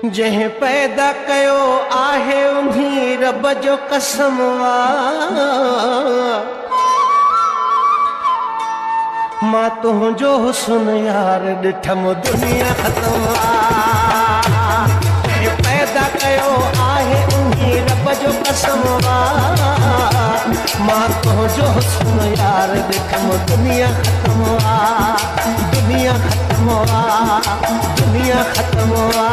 जंहिं पैदा कयो आहे उन्हीं रब जो कसम वा। मां तुंहिंजो हुस्न यार ॾिठम दुनिया ख़त्म वा। जंहिं पैदा कयो आहे उन्हीं रब जो कसम वा। मां तुंहिंजो हुस्न यार ॾिठम दुनिया ख़त्म वा। दुनिया ख़त्म वा। दुनिया ख़त्म वा।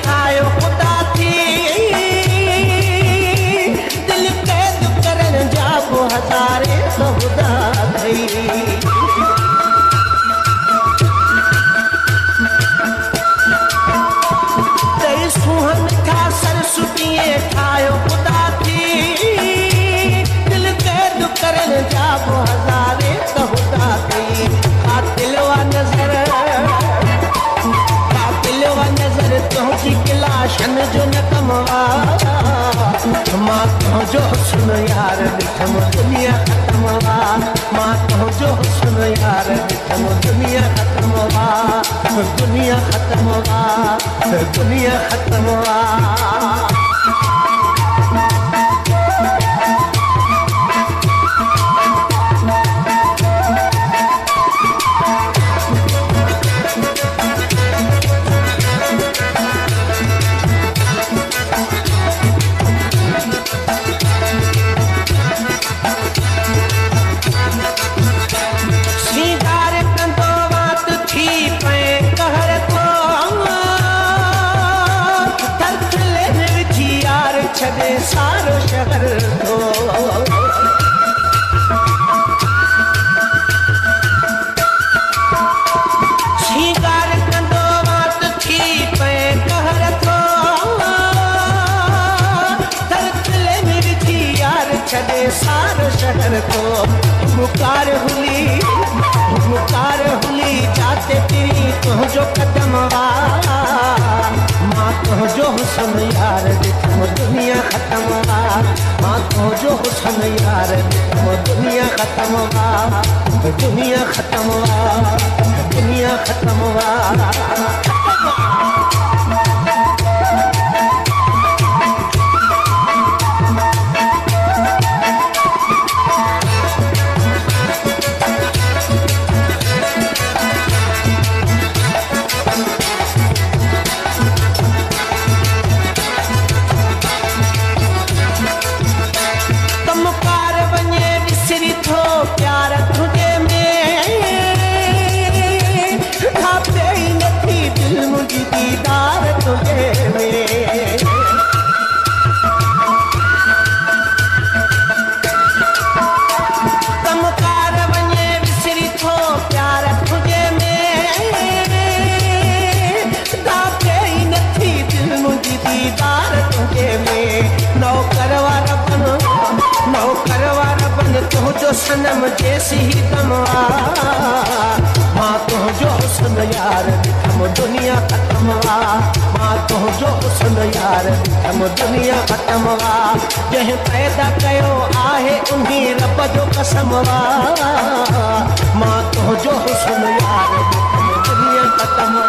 ठाहियो ख़ुदा थी दिल क़ैद करण जा बि हज़ारे ख़ुदा थी। तेरी सूंहं मिठा सरस्वतीअ ठाहियो ख़ुदा थी दिल क़ैद करण जा बि हज़ारे ख़ुदा थी। कातिल वा नज़र तुंहिंजी गिलाशन जो न कम वा। मां तुंहिंजो हुस्न यार ॾिठम दुनिया ख़त्म वा। मां तुंहिंजो हुस्न यार ॾिठम दुनिया ख़त्म वा। दुनिया ख़त्म वा। दुनिया ख़त्म वा। छॾे सारो शहर थो श्रृंगार कंदो वात थी पए कहर थो। धरतले में विझी यार छॾे सारो शहर थो। मुकार हुली जाते तिरी तुंहिंजो कदम वा। मां तुंहिंजो हुस्न यार ॾिठम दुनिया ख़त्म वा। मां तुंहिंजो हुस्न यार ॾिठम दुनिया ख़त्म वा। दुनिया ख़त्म वा। दुनिया ख़त्म वा। दीदार तुझे में कमकार वञे विसरी थो प्यार तुझे में। दाते ई नथी दिल मुंहिंजी दीदार तुझे में। नौकर वारा बन तुंहिंजो सनम जेसी दम वा। मां तुंहिंजो हुस्न यार ॾिठम दुनिया ख़त्म वा। मां तुंहिंजो हुस्न यार ॾिठम दुनिया ख़त्म वा। जंहिं पैदा कयो आहे उन्हीं रब जो कसम वा। मां तुंहिंजो हुस्न यार ॾिठम दुनिया ख़त्म वा।